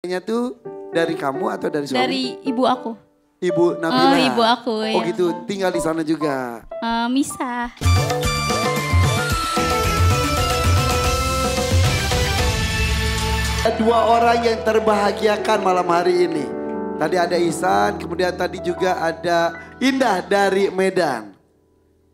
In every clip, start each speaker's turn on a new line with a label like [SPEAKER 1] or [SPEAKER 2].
[SPEAKER 1] Nya tuh dari kamu atau dari suami?
[SPEAKER 2] Dari ibu aku.
[SPEAKER 1] Ibu Nabila.
[SPEAKER 2] Oh, ibu aku.
[SPEAKER 1] Oh
[SPEAKER 2] ya.
[SPEAKER 1] gitu, tinggal di sana juga.
[SPEAKER 2] Misah.
[SPEAKER 1] Dua orang yang terbahagiakan malam hari ini. Tadi ada Ihsan, kemudian tadi juga ada Indah dari Medan.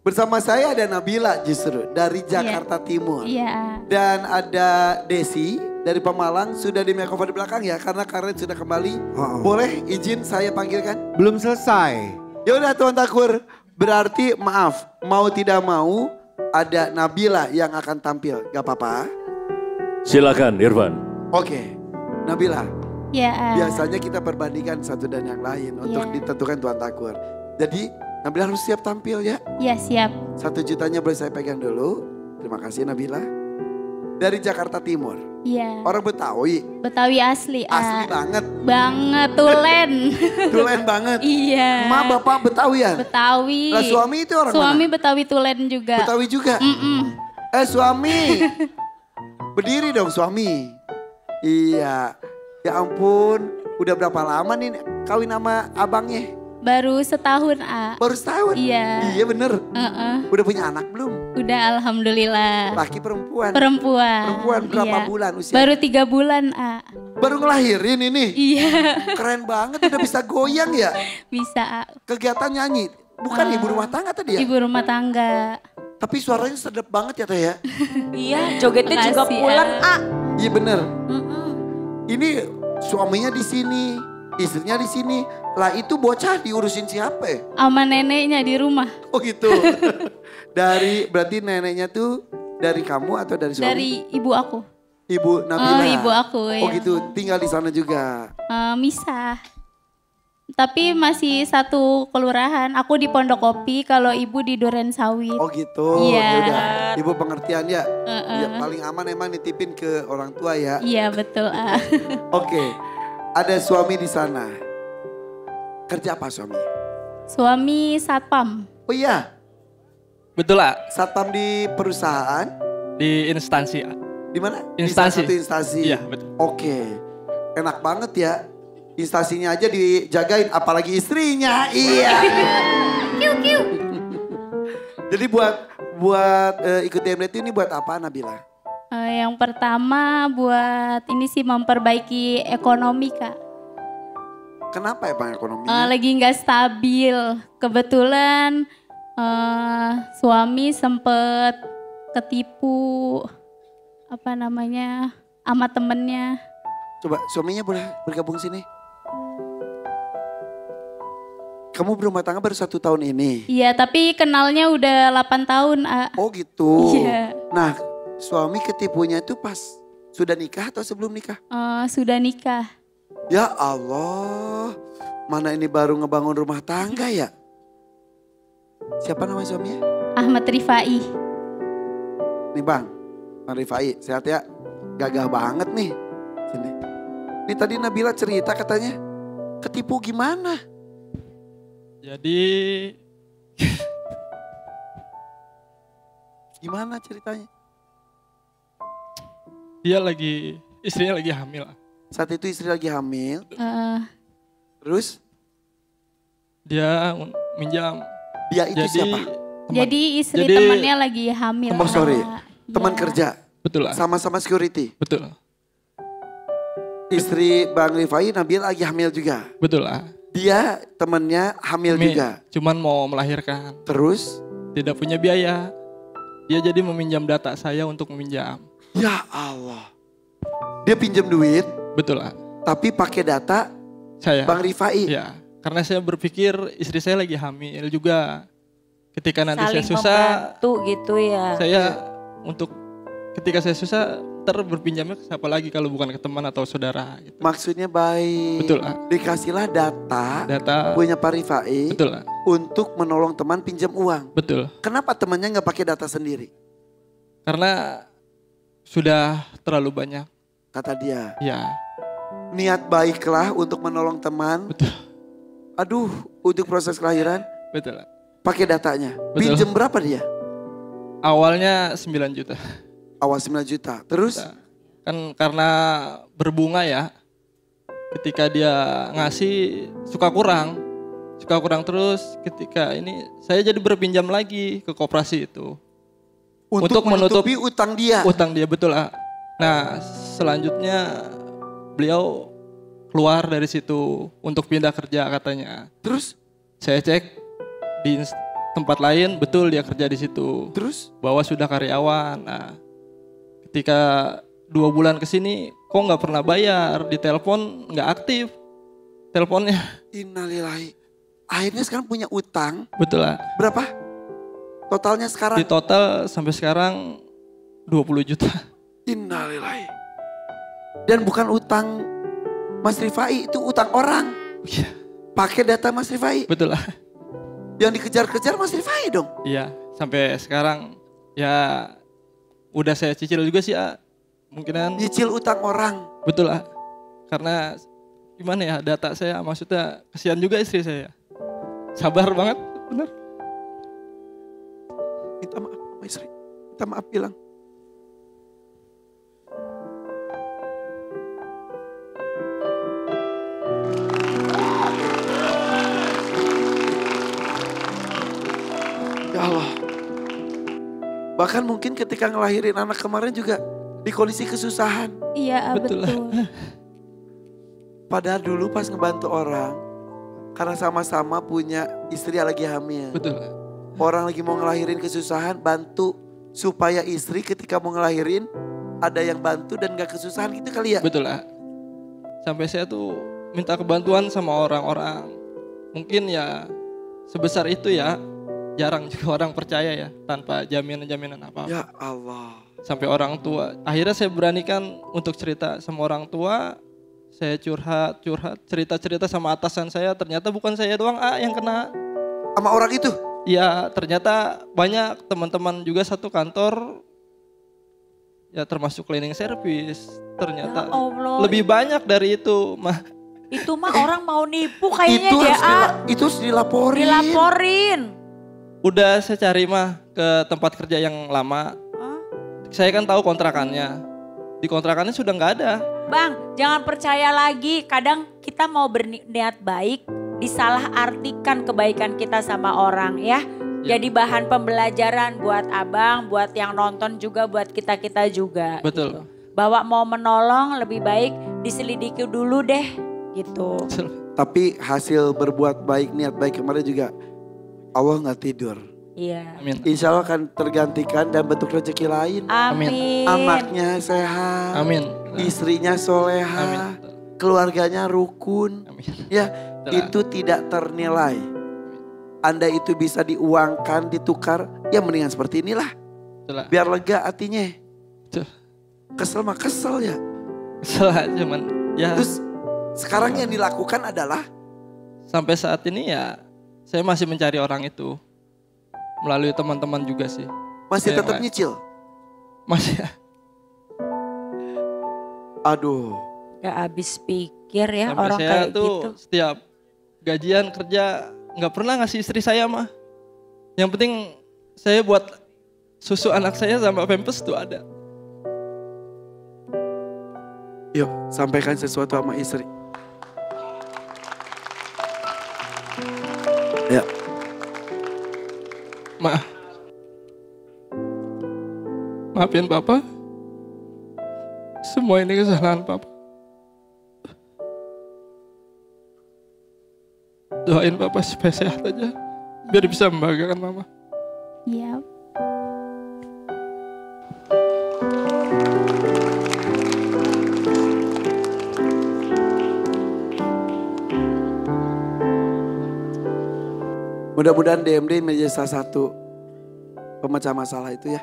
[SPEAKER 1] Bersama saya ada Nabila justru dari Jakarta Timur.
[SPEAKER 2] Iya.
[SPEAKER 1] Dan ada Desi dari Pemalang, sudah di makeover di belakang ya karena Karen sudah kembali. Boleh izin saya panggilkan?
[SPEAKER 3] Belum selesai.
[SPEAKER 1] Ya udah Tuan Takur, berarti maaf, mau tidak mau ada Nabila yang akan tampil, gak apa-apa?
[SPEAKER 4] Silakan Irfan.
[SPEAKER 1] Oke, Nabila.
[SPEAKER 2] Ya.
[SPEAKER 1] Biasanya kita perbandingkan satu dan yang lain untuk ditentukan Tuan Takur. Jadi Nabila harus siap tampil ya.
[SPEAKER 2] Ya siap.
[SPEAKER 1] 1 jutanya boleh saya pegang dulu. Terima kasih Nabila. Dari Jakarta Timur.
[SPEAKER 2] Iya.
[SPEAKER 1] Orang Betawi.
[SPEAKER 2] Betawi asli.
[SPEAKER 1] Asli banget.
[SPEAKER 2] Banget, tulen.
[SPEAKER 1] Tulen banget.
[SPEAKER 2] Iya.
[SPEAKER 1] Ma bapak Betawian?
[SPEAKER 2] Betawi.
[SPEAKER 1] Lah suami itu orang
[SPEAKER 2] Suami
[SPEAKER 1] mana?
[SPEAKER 2] Betawi tulen juga.
[SPEAKER 1] Betawi juga? Suami. Berdiri dong suami. Iya. Ya ampun, udah berapa lama nih kawin sama abangnya?
[SPEAKER 2] Baru setahun, A.
[SPEAKER 1] Baru setahun?
[SPEAKER 2] Iya.
[SPEAKER 1] Iya bener. Udah punya anak belum?
[SPEAKER 2] Udah alhamdulillah.
[SPEAKER 1] Laki perempuan?
[SPEAKER 2] Perempuan.
[SPEAKER 1] Perempuan berapa
[SPEAKER 2] Iya.
[SPEAKER 1] bulan usia?
[SPEAKER 2] Baru 3 bulan, A.
[SPEAKER 1] Baru ngelahirin ini?
[SPEAKER 2] Iya.
[SPEAKER 1] Keren banget, udah bisa goyang ya?
[SPEAKER 2] Bisa, A.
[SPEAKER 1] Kegiatan nyanyi, bukan ibu rumah tangga tadi ya?
[SPEAKER 2] Ibu rumah tangga.
[SPEAKER 1] Tapi suaranya sedap banget ya Teh ya?
[SPEAKER 5] Iya, jogetnya juga
[SPEAKER 2] Makasih,
[SPEAKER 5] pulen, A.
[SPEAKER 1] Iya bener. Ini suaminya di sini, istrinya di sini. Lah itu bocah diurusin siapa ya?
[SPEAKER 2] Sama neneknya di rumah.
[SPEAKER 1] Oh gitu. Berarti neneknya tuh dari kamu atau dari suami?
[SPEAKER 2] Dari ibu aku.
[SPEAKER 1] Ibu Nabila.
[SPEAKER 2] Oh, ibu aku.
[SPEAKER 1] Oh
[SPEAKER 2] Ya.
[SPEAKER 1] gitu, tinggal di sana juga.
[SPEAKER 2] Misah. Tapi masih satu kelurahan. Aku di Pondok Kopi, kalau ibu di Duren Sawit.
[SPEAKER 1] Oh gitu.
[SPEAKER 2] Iya.
[SPEAKER 1] Ya udah, ibu pengertian ya. Ya paling aman emang nitipin ke orang tua ya.
[SPEAKER 2] Iya betul.
[SPEAKER 1] Oke. Ada suami di sana. Kerja apa suami?
[SPEAKER 2] Suami satpam.
[SPEAKER 1] Oh iya,
[SPEAKER 6] Betul lah,
[SPEAKER 1] satpam di perusahaan.
[SPEAKER 6] di instansi.
[SPEAKER 1] Di mana? Di salah
[SPEAKER 6] Instansi.
[SPEAKER 1] satu instansi.
[SPEAKER 6] Iya, betul.
[SPEAKER 1] Oke. Enak banget ya. Instansinya aja dijagain, apalagi istrinya. Iya. Jadi buat ikut DMDT ini buat apa Nabila?
[SPEAKER 2] Yang pertama buat ini sih memperbaiki ekonomi, Kak.
[SPEAKER 1] Kenapa ya Bang ekonominya?
[SPEAKER 2] Lagi nggak stabil. Kebetulan suami sempet ketipu sama temennya.
[SPEAKER 1] Coba suaminya boleh bergabung sini. Kamu berumah tangga baru 1 tahun ini?
[SPEAKER 2] Iya, tapi kenalnya udah 8 tahun, A.
[SPEAKER 1] Oh gitu.
[SPEAKER 2] Iya.
[SPEAKER 1] Nah suami ketipunya itu pas sudah nikah atau sebelum nikah?
[SPEAKER 2] Sudah nikah.
[SPEAKER 1] Ya Allah, mana ini baru ngebangun rumah tangga ya? Siapa nama suaminya?
[SPEAKER 2] Ahmad Rifai.
[SPEAKER 1] Nih Bang Rifai, sehat ya? Gagah banget nih. Sini. Ini tadi Nabila cerita katanya, ketipu gimana?
[SPEAKER 6] Jadi
[SPEAKER 1] Gimana ceritanya?
[SPEAKER 6] istrinya lagi hamil.
[SPEAKER 1] Saat itu istri lagi hamil,
[SPEAKER 2] Eh,
[SPEAKER 1] terus
[SPEAKER 6] Dia minjam.
[SPEAKER 1] dia itu siapa?
[SPEAKER 6] teman.
[SPEAKER 2] jadi istri
[SPEAKER 6] Jadi-
[SPEAKER 2] temannya lagi hamil.
[SPEAKER 1] Oh sorry,
[SPEAKER 2] Kak.
[SPEAKER 1] teman
[SPEAKER 2] Iya.
[SPEAKER 1] kerja
[SPEAKER 6] Betul lah,
[SPEAKER 1] sama-sama security.
[SPEAKER 6] betul.
[SPEAKER 1] Istri Bang Rifai Nabila lagi hamil juga.
[SPEAKER 6] Betul lah.
[SPEAKER 1] Dia temennya hamil juga.
[SPEAKER 6] Cuman mau melahirkan,
[SPEAKER 1] Terus,
[SPEAKER 6] tidak punya biaya. Dia jadi meminjam data saya untuk meminjam.
[SPEAKER 1] ya Allah. Dia pinjam duit,
[SPEAKER 6] Betul lah.
[SPEAKER 1] tapi pakai data
[SPEAKER 6] Saya.
[SPEAKER 1] Bang Rifai.
[SPEAKER 6] Ya, karena saya berpikir istri saya lagi hamil juga. Ketika nanti
[SPEAKER 5] Saling
[SPEAKER 6] saya susah,
[SPEAKER 5] membantu gitu ya.
[SPEAKER 6] saya ketika saya susah berpinjamnya ke siapa lagi kalau bukan ke teman atau saudara gitu.
[SPEAKER 1] Maksudnya baik.
[SPEAKER 6] Betul lah.
[SPEAKER 1] Dikasihlah data
[SPEAKER 6] Data.
[SPEAKER 1] punya Pak Rifai
[SPEAKER 6] Betul lah.
[SPEAKER 1] untuk menolong teman pinjam uang.
[SPEAKER 6] Betul.
[SPEAKER 1] Kenapa temannya nggak pakai data sendiri?
[SPEAKER 6] Karena sudah terlalu banyak.
[SPEAKER 1] Kata dia,
[SPEAKER 6] Ya,
[SPEAKER 1] niat baiklah untuk menolong teman.
[SPEAKER 6] betul.
[SPEAKER 1] Aduh, untuk proses kelahiran
[SPEAKER 6] Betul lah.
[SPEAKER 1] pakai datanya.
[SPEAKER 6] Betul.
[SPEAKER 1] Pinjam berapa dia?
[SPEAKER 6] Awalnya 9 juta.
[SPEAKER 1] Awal 9 juta. Terus?
[SPEAKER 6] Kan karena berbunga ya. ketika dia ngasih suka kurang terus. Ketika ini saya jadi berpinjam lagi ke koperasi itu
[SPEAKER 1] Untuk menutupi utang dia.
[SPEAKER 6] utang dia, betul. Nah selanjutnya beliau keluar dari situ untuk pindah kerja katanya.
[SPEAKER 1] Terus?
[SPEAKER 6] Saya cek di tempat lain, betul dia kerja di situ.
[SPEAKER 1] Terus?
[SPEAKER 6] Bahwa sudah karyawan. Nah, ketika 2 bulan kesini, kok nggak pernah bayar, di telepon nggak aktif teleponnya.
[SPEAKER 1] Innalillahi. Akhirnya sekarang punya utang.
[SPEAKER 6] Betul lah.
[SPEAKER 1] Berapa? Totalnya sekarang?
[SPEAKER 6] Di total sampai sekarang 20 juta.
[SPEAKER 1] Innalillahi. Dan bukan utang Mas Rifai, itu utang orang.
[SPEAKER 6] Iya,
[SPEAKER 1] Pakai data Mas Rifai.
[SPEAKER 6] betul lah.
[SPEAKER 1] Yang dikejar-kejar Mas Rifai dong.
[SPEAKER 6] Iya, sampai sekarang ya udah saya cicil juga sih, mungkinan.
[SPEAKER 1] Nyicil utang orang.
[SPEAKER 6] Betul lah. Karena gimana ya, data saya, maksudnya kasihan juga istri saya. Sabar banget, bener.
[SPEAKER 1] Minta maaf sama istri. Minta maaf bilang. Ya Allah. Bahkan mungkin ketika ngelahirin anak kemarin juga di kondisi kesusahan.
[SPEAKER 2] Iya,
[SPEAKER 6] Betul.
[SPEAKER 2] betul.
[SPEAKER 1] Padahal dulu pas ngebantu orang, karena sama-sama punya istri yang lagi hamil.
[SPEAKER 6] Betul.
[SPEAKER 1] Orang lagi mau ngelahirin kesusahan, bantu supaya istri ketika mau ngelahirin ada yang bantu dan gak kesusahan gitu kali ya.
[SPEAKER 6] Betul lah. Sampai saya tuh minta kebantuan sama orang-orang. Mungkin ya sebesar itu ya, jarang juga orang percaya ya tanpa jaminan-jaminan apa-apa.
[SPEAKER 1] Ya Allah.
[SPEAKER 6] Sampai orang tua. Akhirnya saya beranikan untuk cerita sama orang tua. Saya curhat, cerita-cerita sama atasan saya. Ternyata bukan saya doang yang kena.
[SPEAKER 1] Sama orang itu?
[SPEAKER 6] Ya ternyata banyak teman-teman juga satu kantor. Ya termasuk cleaning service. Ternyata
[SPEAKER 5] Ya Allah.
[SPEAKER 6] lebih banyak dari itu mah.
[SPEAKER 5] Itu mah orang mau nipu kayaknya
[SPEAKER 1] Itu
[SPEAKER 5] dia.
[SPEAKER 1] itu harus dilaporin.
[SPEAKER 5] Dilaporin.
[SPEAKER 6] Udah saya cari mah ke tempat kerja yang lama.
[SPEAKER 5] Hah?
[SPEAKER 6] Saya kan tahu kontrakannya. Di kontrakannya sudah nggak ada.
[SPEAKER 5] Bang, jangan percaya lagi. Kadang kita mau berniat baik, disalahartikan kebaikan kita sama orang ya. Jadi bahan pembelajaran buat abang, buat yang nonton juga, buat kita-kita juga.
[SPEAKER 6] Betul.
[SPEAKER 5] Gitu. Bahwa mau menolong lebih baik diselidiki dulu deh gitu.
[SPEAKER 1] Tapi hasil berbuat baik, niat baik kemarin juga Allah nggak tidur.
[SPEAKER 5] Iya.
[SPEAKER 6] Amin.
[SPEAKER 1] Insya Allah akan tergantikan dan bentuk rezeki lain.
[SPEAKER 5] Amin.
[SPEAKER 1] Anaknya sehat,
[SPEAKER 6] Amin.
[SPEAKER 1] istrinya soleha,
[SPEAKER 6] Amin.
[SPEAKER 1] keluarganya rukun.
[SPEAKER 6] Amin.
[SPEAKER 1] Ya, itu tidak ternilai. Anda itu bisa diuangkan, ditukar, ya mendingan seperti inilah.
[SPEAKER 6] Betul lah.
[SPEAKER 1] Biar lega hatinya.
[SPEAKER 6] Betul.
[SPEAKER 1] Kesel mah kesel ya.
[SPEAKER 6] Salah cuman ya
[SPEAKER 1] Terus sekarang yang dilakukan adalah
[SPEAKER 6] sampai saat ini ya saya masih mencari orang itu. Melalui teman-teman juga sih.
[SPEAKER 1] masih
[SPEAKER 6] Saya
[SPEAKER 1] tetap
[SPEAKER 6] nggak-
[SPEAKER 1] nyicil.
[SPEAKER 6] Masih
[SPEAKER 1] Aduh.
[SPEAKER 5] Gak habis pikir ya
[SPEAKER 6] sampai
[SPEAKER 5] orang
[SPEAKER 6] saya
[SPEAKER 5] kayak
[SPEAKER 6] tuh
[SPEAKER 5] gitu.
[SPEAKER 6] setiap gajian kerja nggak pernah ngasih istri saya mah. Yang penting saya buat susu anak saya sama pampers tuh ada.
[SPEAKER 1] Yuk, sampaikan sesuatu sama istri. Ya,
[SPEAKER 6] Maafin Papa. Semua ini kesalahan Papa. Doain Papa supaya sehat aja. Biar bisa membahagiakan Mama.
[SPEAKER 2] Iya.
[SPEAKER 1] mudah-mudahan DMD menjadi salah satu pemecah masalah itu ya.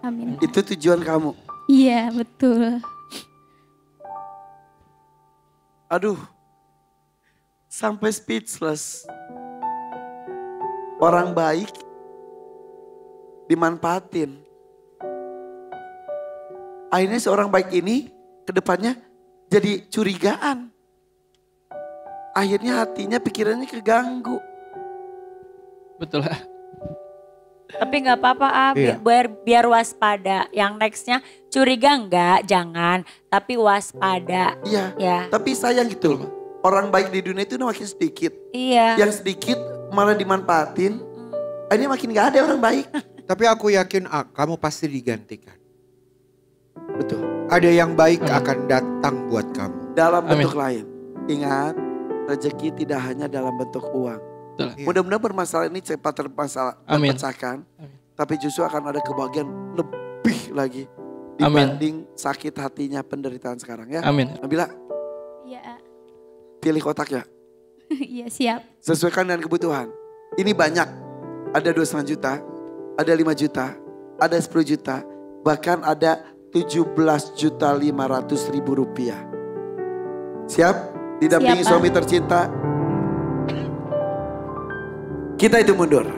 [SPEAKER 2] Amin.
[SPEAKER 1] Itu tujuan kamu.
[SPEAKER 2] Iya, betul.
[SPEAKER 1] Aduh, sampai speechless. Orang baik dimanfaatin. Akhirnya seorang baik ini ke depannya jadi curigaan. Akhirnya hatinya, pikirannya keganggu.
[SPEAKER 6] Betul lah.
[SPEAKER 5] Tapi nggak apa-apa
[SPEAKER 3] Iya.
[SPEAKER 5] biar waspada. Yang nextnya curiga enggak, jangan. Tapi waspada.
[SPEAKER 1] Iya.
[SPEAKER 5] Ya.
[SPEAKER 1] Tapi sayang gitu loh. Orang baik di dunia itu makin sedikit.
[SPEAKER 5] Iya.
[SPEAKER 1] Yang sedikit malah dimanfaatin. Ini makin gak ada orang baik.
[SPEAKER 3] Tapi aku yakin kamu pasti digantikan.
[SPEAKER 1] Betul.
[SPEAKER 3] Ada yang baik akan datang buat kamu.
[SPEAKER 1] Dalam
[SPEAKER 6] Amin.
[SPEAKER 1] bentuk lain. Ingat, rezeki tidak hanya dalam bentuk uang.
[SPEAKER 6] Betul.
[SPEAKER 3] Iya.
[SPEAKER 1] Mudah-mudahan permasalahan ini cepat
[SPEAKER 6] Amin.
[SPEAKER 1] terpecahkan.
[SPEAKER 6] Amin.
[SPEAKER 1] Tapi justru akan ada kebahagiaan lebih lagi.
[SPEAKER 6] Amin.
[SPEAKER 1] Dibanding sakit hatinya penderitaan sekarang ya.
[SPEAKER 6] Amin.
[SPEAKER 1] Nabila,
[SPEAKER 2] Iya.
[SPEAKER 1] pilih kotak ya.
[SPEAKER 2] Iya siap.
[SPEAKER 1] Sesuaikan dengan kebutuhan. Ini banyak. Ada 2,5 juta, ada 5 juta, ada 10 juta. Bahkan ada 17.500.000 rupiah. Siap? Didampingi
[SPEAKER 2] Siap, Pak.
[SPEAKER 1] suami tercinta. Kita itu mundur.